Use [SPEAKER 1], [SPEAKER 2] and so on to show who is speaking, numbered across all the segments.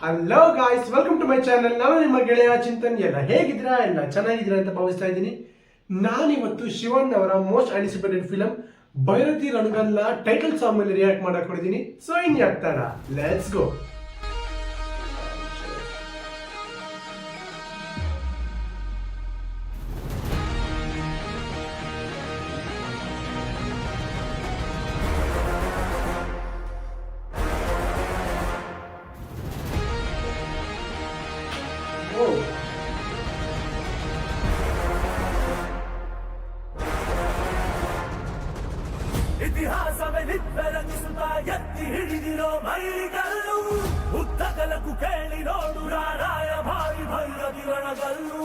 [SPEAKER 1] Hello guys, welcome to my channel. ನಾನು ನಿಮ್ಮ ಗೆಳೆಯ ಚಿಂತನ್. ಎಲ್ಲ ಹೇಗಿದ್ದೀರಾ? ಎಲ್ಲ ಚೆನ್ನಾಗಿದ್ದೀರಾ ಅಂತ ಭಾವಿಸ್ತಾ ಇದ್ದೀನಿ. ನಾನಿವತ್ತು ಶಿವನ್ ಅವರ ಮೋಸ್ಟ್ ಆಂಟಿಸಿಪೇಟೆಡ್ ಫಿಲಮ್ ಭೈರತಿ ರಣಗಲ್ನ ಟೈಟಲ್ ಸಾಂಗ್ ಮೇಲೆ ರಿಯಾಕ್ಟ್ ಮಾಡಕೊಂಡಿದ್ದೀನಿ. ಸೊ ಇನ್ಯಾಕ್ತಾರ, ಲೆಟ್ಸ್ ಗೋ.
[SPEAKER 2] ಇತಿಹಾಸವೇ ನಿತ್ತೆರಗಿಸುತ್ತಾ ಎತ್ತಿ ಹಿಡಿದಿರೋ ಮೈಲಿಗಲ್ಲು ಉದ್ದಗಲಕ್ಕೂ ಕೇಳಿ ನೋಡು ರಾರಾಯ ಭಾರಿ ಭೈರತಿ ರಣಗಲ್ಲು.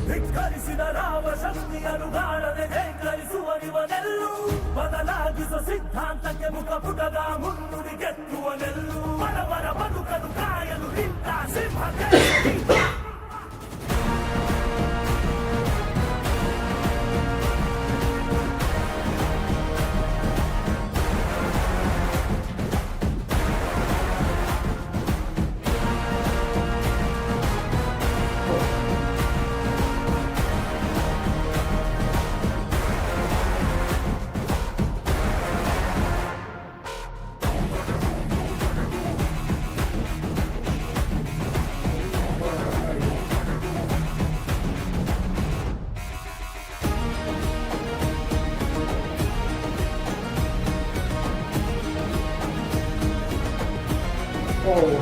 [SPEAKER 2] ಧಿಕ್ಕರಿಸಿದ ರಾಮ ಶಕ್ತಿಯನ್ನು ಕಾಣದೆ ಧಿಕ್ಕರಿಸುವನಿವನೆಲ್ಲು ಬದಲಾಗಿಸುವ ಸಿದ್ಧಾಂತಕ್ಕೆ ಮುಖಪುಟದ ಮುನ್ನುಡಿ ಗೆತ್ತುವನೆಲ್ಲು ಬಡವರ ಬದುಕನ್ನು ಕಾಯಲು ನಿಂತ ಸಿಂಹಕ್ಕೆ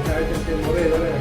[SPEAKER 1] ಕ್ಯಾರೆಕ್ಟರ್ಸ್ ಮೊರೆ ಇದ್ದಾರೆ.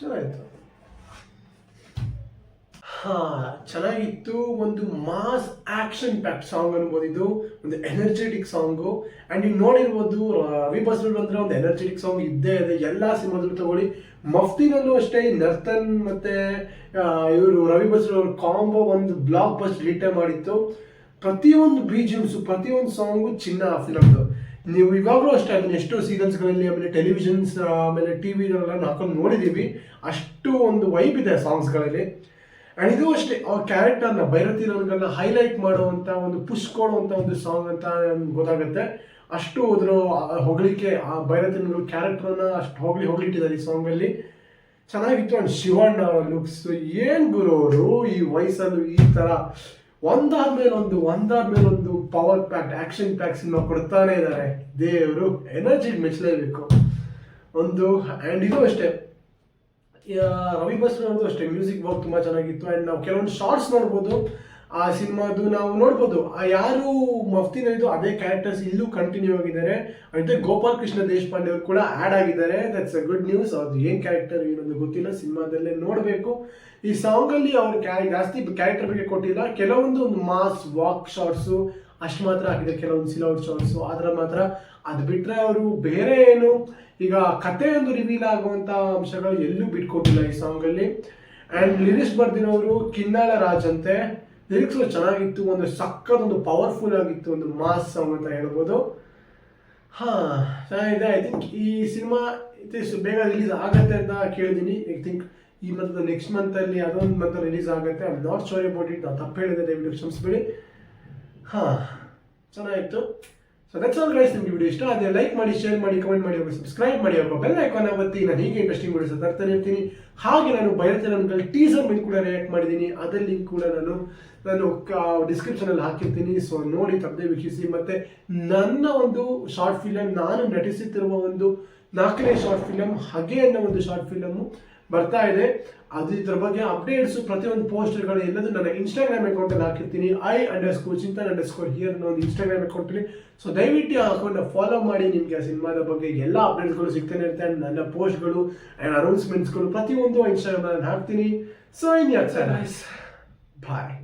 [SPEAKER 1] ಚೆನ್ನಾಗಿತ್ತು. ಚೆನ್ನಾಗಿತ್ತು. ಒಂದು ಮಾಸ್ ಆಕ್ಷನ್ ಪ್ಯಾಕ್ಟ್ ಸಾಂಗ್ ಅನ್ಬೋದು. ಇದು ಒಂದು ಎನರ್ಜೆಟಿಕ್ ಸಾಂಗು. ಆ್ಯಂಡ್ ನೀವು ನೋಡಿರ್ಬೋದು, ರವಿ ಬಸ್ರೂರ್ ಅಂದ್ರೆ ಒಂದು ಎನರ್ಜೆಟಿಕ್ ಸಾಂಗ್ ಇದ್ದೇ ಇದೆ. ಎಲ್ಲ ಸಿನಿಮಾದಲ್ಲೂ ತಗೊಳ್ಳಿ. ಮಫ್ತಿನಲ್ಲೂ ಅಷ್ಟೇ ನರ್ತನ್ ಮತ್ತೆ ಇವರು ರವಿ ಬಸ್ರೂರ್ ಅವ್ರ ಕಾಂಬೋ ಒಂದು ಬ್ಲಾಕ್ ಬಸ್ಟ್ ಹಿಟ್ಟೇ ಮಾಡಿತ್ತು. ಪ್ರತಿಯೊಂದು BGMs, ಪ್ರತಿಯೊಂದು ಸಾಂಗು ಚಿನ್ನ ಫಿಲಮ್ದು. ನೀವು ಇವಾಗಲೂ ಅಷ್ಟೇ ಅದನ್ನ ಎಷ್ಟೋ ಸೀರಿಯಲ್ಸ್ಗಳಲ್ಲಿ, ಆಮೇಲೆ ಟೆಲಿವಿಷನ್ಸ್, ಆಮೇಲೆ ಟಿವಿಗಳೆಲ್ಲ ಹಾಕೊಂಡು ನೋಡಿದ್ದೀವಿ. ಅಷ್ಟು ಒಂದು ವೈಬ್ ಇದೆ ಸಾಂಗ್ಸ್ಗಳಲ್ಲಿ. ಆ್ಯಂಡ್ ಇದು ಅಷ್ಟೇ, ಅವ್ರ ಕ್ಯಾರೆಕ್ಟರ್ನ ಭೈರತಿ ರಣಗಲ್ನ ಹೈಲೈಟ್ ಮಾಡುವಂಥ ಒಂದು ಪುಷ್ ಕೊಡುವಂಥ ಒಂದು ಸಾಂಗ್ ಅಂತ ನಮ್ಗೆ ಗೊತ್ತಾಗುತ್ತೆ. ಅಷ್ಟು ಅದ್ರ ಹೊಗಳಿಕೆ, ಆ ಭೈರತಿ ರಣಗಲ್ ಕ್ಯಾರೆಕ್ಟರ್ನ ಅಷ್ಟು ಹೊಗಳಿಟ್ಟಿದ್ದಾರೆ ಈ ಸಾಂಗಲ್ಲಿ. ಚೆನ್ನಾಗಿತ್ತು. ಆ್ಯಂಡ್ ಶಿವಣ್ಣ ಅವರ ಲುಕ್ಸ್ ಏನು ಗುರು ಅವರು ಈ ವಯಸ್ಸಲ್ಲೂ ಈ ಥರ ಒಂದಾದ್ಮೇಲೊಂದು power packed action pack cinema ಕೊಡ್ತಾನೆ ಇದ್ದಾರೆ. ದೇವರು ಎನರ್ಜಿ ಮೆಚ್ಚಲೇಬೇಕು ಒಂದು. ಆ್ಯಂಡ್ ಇದು ಅಷ್ಟೇ, ರವಿ ಬಸ್ರೂರ್ ಅವ್ರದ್ದು ಅಷ್ಟೇ ಮ್ಯೂಸಿಕ್ ವರ್ಕ್ ತುಂಬ ಚೆನ್ನಾಗಿತ್ತು. ಆ್ಯಂಡ್ ನಾವು ಕೆಲವೊಂದು ಶಾರ್ಟ್ಸ್ ನೋಡ್ಬೋದು. ಆ ಸಿನಿಮಾದು ನಾವು ನೋಡ್ಬೋದು ಯಾರು ಮಫ್ತಿನಲ್ಲಿದ್ದು ಅದೇ ಕ್ಯಾರೆಕ್ಟರ್ಸ್ ಇಲ್ಲೂ ಕಂಟಿನ್ಯೂ ಆಗಿದ್ದಾರೆ. ಮತ್ತೆ ಗೋಪಾಲ್ ಕೃಷ್ಣ ದೇಶಪಾಂಡೆ ಅವರು ಕೂಡ ಆ್ಯಡ್ ಆಗಿದ್ದಾರೆ. That's a good news. ಅವ್ರದ್ದು ಏನು ಕ್ಯಾರೆಕ್ಟರ್ ಏನೊಂದು ಗೊತ್ತಿಲ್ಲ, ಸಿನಿಮಾದಲ್ಲೇ ನೋಡಬೇಕು. ಈ ಸಾಂಗಲ್ಲಿ ಅವ್ರು ಜಾಸ್ತಿ ಕ್ಯಾರೆಕ್ಟರ್ ಬಗ್ಗೆ ಕೊಟ್ಟಿಲ್ಲ, ಕೆಲವೊಂದು ಒಂದು ಮಾಸ್ ವಾಕ್ ಶಾರ್ಟ್ಸು ಅಷ್ಟು ಮಾತ್ರ ಹಾಕಿದೆ, ಕೆಲವೊಂದು ಸಿಲೌಟ್ ಶಾರ್ಟ್ಸು ಅದರ ಮಾತ್ರ. ಅದು ಬಿಟ್ಟರೆ ಅವರು ಬೇರೆ ಏನು ಈಗ ಕತೆ ಒಂದು ರಿವೀಲ್ ಆಗುವಂಥ ಅಂಶಗಳು ಎಲ್ಲೂ ಬಿಟ್ಕೊಟ್ಟಿಲ್ಲ ಈ ಸಾಂಗಲ್ಲಿ. ಆ್ಯಂಡ್ ಲಿರಿಕ್ಸ್ ಬರ್ದಿರೋರು ಕಿನ್ನಾಳ ರಾಜ್ ಅಂತೆ. ಲಿರಿಕ್ಸ್ ಚೆನ್ನಾಗಿತ್ತು, ಒಂದು ಸಕ್ಕದೊಂದು ಪವರ್ಫುಲ್ ಆಗಿತ್ತು, ಒಂದು ಮಾಸ್ ಸಾಂಗ್ ಅಂತ ಹೇಳ್ಬೋದು. ಹಾಂ, ಚೆನ್ನಾಗಿದೆ. ಐ ಥಿಂಕ್ ಈ ಸಿನಿಮಾ ಬೇಗ ರಿಲೀಸ್ ಆಗುತ್ತೆ ಅಂತ ಕೇಳಿದ್ದೀನಿ. ಐ ಥಿಂಕ್ ಈ ಮಂತ್ ನೆಕ್ಸ್ಟ್ ಮಂತಲ್ಲಿ ಅದೊಂದು ಮಂತ್ ರಿಲೀಸ್ ಆಗುತ್ತೆ. I am not sorry about it. ನಾನು ತಪ್ಪು ಹೇಳಿದೆ, ದಯವಿಟ್ಟು ಕ್ಷಮಿಸ್ಬಿಡಿ. ಹಾಂ, ಚೆನ್ನಾಗಿತ್ತು. So that's all guys. ನಿಮಗೆ ವಿಡಿಯೋ ಇಷ್ಟ ಆದರೆ ಲೈಕ್ ಮಾಡಿ, ಶೇರ್ ಮಾಡಿ, ಕಮೆಂಟ್ ಮಾಡಿ, ಹೋಗಿ ಸಬ್ಸ್ಕ್ರೈಬ್ ಮಾಡಿ, ಹೋಗೋ ಬೆಲ್ ಐಕಾನ್ ಒತ್ತಿ. ನಾನು ಹೀಗೆ ಇಂಟ್ರೆಸ್ಟಿಂಗ್ ವಿಡಿಯೋಸ್ ತರ್ತಾನೆ ಇರ್ತೀನಿ. ಹಾಗೆ ನಾನು ಬಯಲುತನಂಗಳಲ್ಲಿ ಟೀಸರ್ ಮೇಲೆ ಕೂಡ ರಿಯಾಕ್ಟ್ ಮಾಡಿದ್ದೀನಿ, ಅದರ ಲಿಂಕ್ ಕೂಡ ನಾನು ಡಿಸ್ಕ್ರಿಪ್ಷನಲ್ಲಿ ಹಾಕಿರ್ತೀನಿ. ಸೊ ನೋಡಿ, ತಪ್ಪದೆ ವೀಕ್ಷಿಸಿ. ಮತ್ತು ನನ್ನ ಒಂದು ಶಾರ್ಟ್ ಫಿಲಮ್, ನಾನು ನಟಿಸುತ್ತಿರುವ ಒಂದು 4ನೇ ಶಾರ್ಟ್ ಫಿಲಮ್ ಹಗೆ ಅನ್ನೋ ಒಂದು ಶಾರ್ಟ್ ಫಿಲಮು ಬರ್ತಾ ಇದೆ. ಅದು ಇದ್ರ ಬಗ್ಗೆ ಅಪ್ಡೇಟ್ಸು, ಪ್ರತಿಯೊಂದು ಪೋಸ್ಟರ್ಗಳು ಎಲ್ಲದೂ ನನ್ನ ಇನ್ಸ್ಟಾಗ್ರಾಮ್ ಅಕೌಂಟಲ್ಲಿ ಹಾಕಿರ್ತೀನಿ. I_Chintan_here ಅನ್ನೋ ಒಂದು ಇನ್ಸ್ಟಾಗ್ರಾಮ್ ಅಕೌಂಟಲ್ಲಿ. ಸೊ ದಯವಿಟ್ಟು ಆ ಅಕೌಂಟ್ನ ಫಾಲೋ ಮಾಡಿ. ನಿಮಗೆ ಆ ಸಿನಿಮಾದ ಬಗ್ಗೆ ಎಲ್ಲ ಅಪ್ಡೇಟ್ಸ್ಗಳು ಸಿಗ್ತಾನೆ ಇರುತ್ತೆ. ಆ್ಯಂಡ್ ನನ್ನ ಪೋಸ್ಟ್ಗಳು ಆ್ಯಂಡ್ ಅನೌನ್ಸ್ಮೆಂಟ್ಸ್ಗಳು ಪ್ರತಿಯೊಂದು ಇನ್ಸ್ಟಾಗ್ರಾಮ್ನಲ್ಲಿ ಹಾಕ್ತೀನಿ. ಸೊ ಇನ್ಯಾಕ್ ಸರ್, ಬಾಯ್.